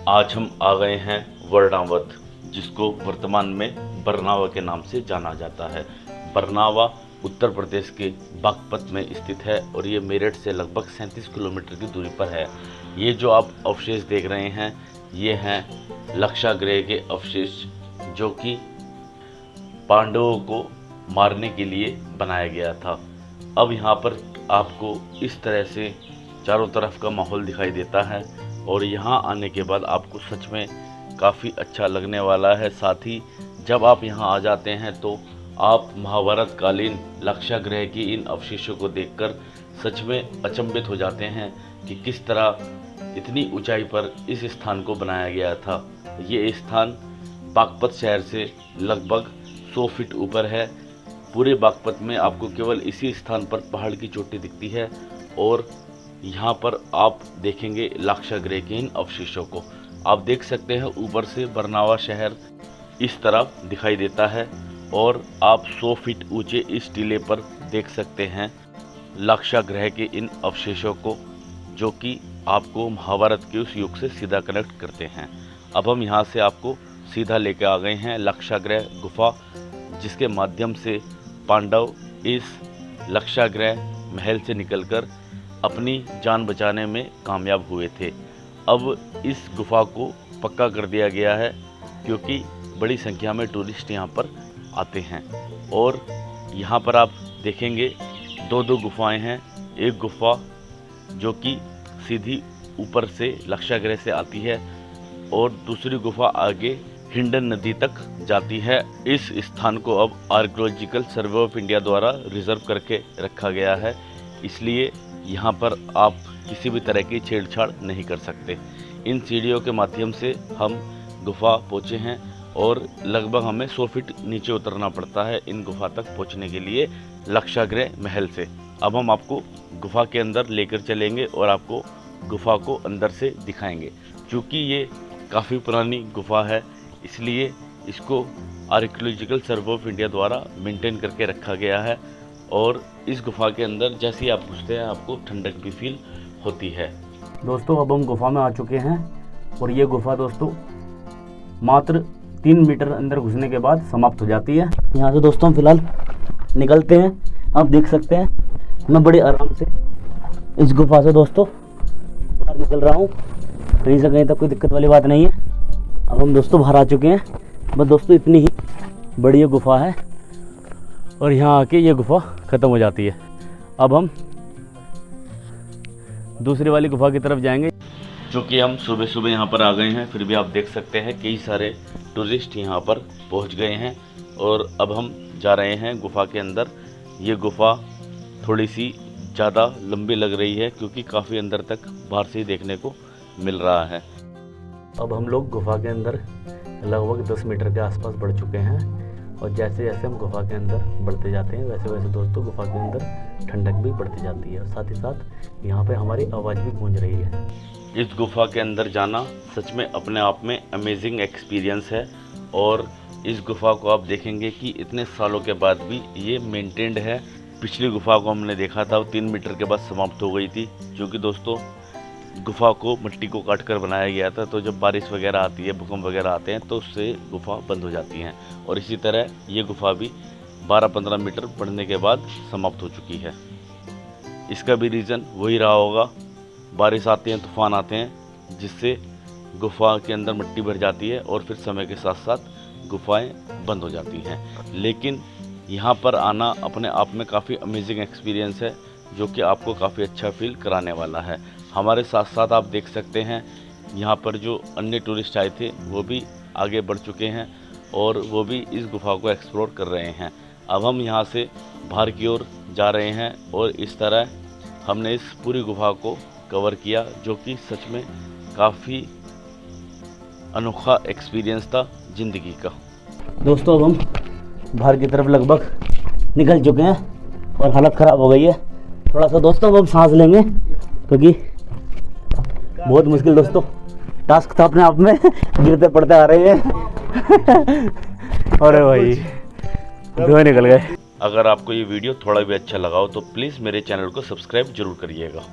आज हम आ गए हैं वर्णावत, जिसको वर्तमान में बरनावा के नाम से जाना जाता है। बरनावा उत्तर प्रदेश के बागपत में स्थित है और ये मेरठ से लगभग 37 किलोमीटर की दूरी पर है। ये जो आप अवशेष देख रहे हैं ये हैं लक्षागृह के अवशेष, जो कि पांडवों को मारने के लिए बनाया गया था। अब यहाँ पर आपको इस तरह से चारों तरफ का माहौल दिखाई देता है और यहाँ आने के बाद आपको सच में काफ़ी अच्छा लगने वाला है। साथ ही जब आप यहाँ आ जाते हैं तो आप महाभारत कालीन लक्षागृह की इन अवशेषों को देखकर सच में अचंभित हो जाते हैं कि किस तरह इतनी ऊंचाई पर इस स्थान को बनाया गया था। ये स्थान बागपत शहर से लगभग 100 फीट ऊपर है। पूरे बागपत में आपको केवल इसी स्थान पर पहाड़ की चोटी दिखती है और यहाँ पर आप देखेंगे लक्षागृह के इन अवशेषों को। आप देख सकते हैं ऊपर से बरनावा शहर इस तरह दिखाई देता है और आप 100 फीट ऊंचे इस टीले पर देख सकते हैं लक्षागृह के इन अवशेषों को, जो कि आपको महाभारत के उस युग से सीधा कनेक्ट करते हैं। अब हम यहाँ से आपको सीधा लेकर आ गए हैं लक्षागृह गुफा, जिसके माध्यम से पांडव इस लक्षागृह महल से निकलकर अपनी जान बचाने में कामयाब हुए थे। अब इस गुफा को पक्का कर दिया गया है क्योंकि बड़ी संख्या में टूरिस्ट यहाँ पर आते हैं। और यहाँ पर आप देखेंगे दो गुफाएं हैं। एक गुफा जो कि सीधी ऊपर से लक्षागृह से आती है और दूसरी गुफा आगे हिंडन नदी तक जाती है। इस स्थान को अब आर्कियोलॉजिकल सर्वे ऑफ इंडिया द्वारा रिजर्व करके रखा गया है, इसलिए यहाँ पर आप किसी भी तरह की छेड़छाड़ नहीं कर सकते। इन सीढ़ियों के माध्यम से हम गुफा पहुँचे हैं और लगभग हमें 100 फीट नीचे उतरना पड़ता है इन गुफा तक पहुँचने के लिए लक्षागृह महल से। अब हम आपको गुफा के अंदर लेकर चलेंगे और आपको गुफा को अंदर से दिखाएंगे। क्योंकि ये काफ़ी पुरानी गुफा है, इसलिए इसको आर्कियोलॉजिकल सर्वे ऑफ इंडिया द्वारा मेंटेन करके रखा गया है। और इस गुफा के अंदर जैसे ही आप घुसते हैं आपको ठंडक भी फील होती है। दोस्तों अब हम गुफा में आ चुके हैं और ये गुफा दोस्तों मात्र 3 मीटर अंदर घुसने के बाद समाप्त हो जाती है। यहाँ से दोस्तों हम फिलहाल निकलते हैं। आप देख सकते हैं मैं बड़े आराम से इस गुफा से दोस्तों बाहर निकल रहा हूँ। कहीं से कहीं तक कोई दिक्कत वाली बात नहीं है। अब हम दोस्तों बाहर आ चुके हैं। बस दोस्तों इतनी ही बड़ी ये गुफा है और यहाँ आके ये गुफा ख़त्म हो जाती है। अब हम दूसरी वाली गुफा की तरफ जाएंगे। चूँकि हम सुबह सुबह यहाँ पर आ गए हैं, फिर भी आप देख सकते हैं कई सारे टूरिस्ट यहाँ पर पहुँच गए हैं और अब हम जा रहे हैं गुफा के अंदर। ये गुफा थोड़ी सी ज़्यादा लंबी लग रही है क्योंकि काफ़ी अंदर तक बाहर से ही देखने को मिल रहा है। अब हम लोग गुफा के अंदर लगभग 10 मीटर के आसपास बढ़ चुके हैं और जैसे जैसे हम गुफा के अंदर बढ़ते जाते हैं वैसे वैसे दोस्तों गुफा के अंदर ठंडक भी बढ़ती जाती है और साथ ही साथ यहाँ पे हमारी आवाज़ भी गूंज रही है। इस गुफा के अंदर जाना सच में अपने आप में अमेजिंग एक्सपीरियंस है और इस गुफा को आप देखेंगे कि इतने सालों के बाद भी ये मेंटेन्ड है। पिछली गुफा को हमने देखा था वो 3 मीटर के बाद समाप्त हो गई थी, क्योंकि दोस्तों गुफा को मिट्टी को काट कर बनाया गया था। तो जब बारिश वगैरह आती है, भूकंप वगैरह आते हैं तो उससे गुफा बंद हो जाती हैं। और इसी तरह ये गुफा भी 12-15 मीटर बढ़ने के बाद समाप्त हो चुकी है। इसका भी रीज़न वही रहा होगा, बारिश आती है, तूफान आते हैं, जिससे गुफा के अंदर मिट्टी भर जाती है और फिर समय के साथ साथ गुफाएं बंद हो जाती हैं। लेकिन यहाँ पर आना अपने आप में काफ़ी अमेजिंग एक्सपीरियंस है, जो कि आपको काफ़ी अच्छा फील कराने वाला है। हमारे साथ साथ आप देख सकते हैं यहाँ पर जो अन्य टूरिस्ट आए थे वो भी आगे बढ़ चुके हैं और वो भी इस गुफा को एक्सप्लोर कर रहे हैं। अब हम यहाँ से बाहर की ओर जा रहे हैं और इस तरह हमने इस पूरी गुफा को कवर किया, जो कि सच में काफ़ी अनोखा एक्सपीरियंस था ज़िंदगी का। दोस्तों अब हम बाहर की तरफ लगभग निकल चुके हैं और हालत ख़राब हो गई है। थोड़ा सा दोस्तों अब हम सांस लेंगे क्योंकि बहुत मुश्किल दोस्तों टास्क था अपने आप में। गिरते पड़ते आ रहे हैं। अरे भाई धुएं निकल गए। अगर आपको ये वीडियो थोड़ा भी अच्छा लगा हो तो प्लीज़ मेरे चैनल को सब्सक्राइब जरूर करिएगा।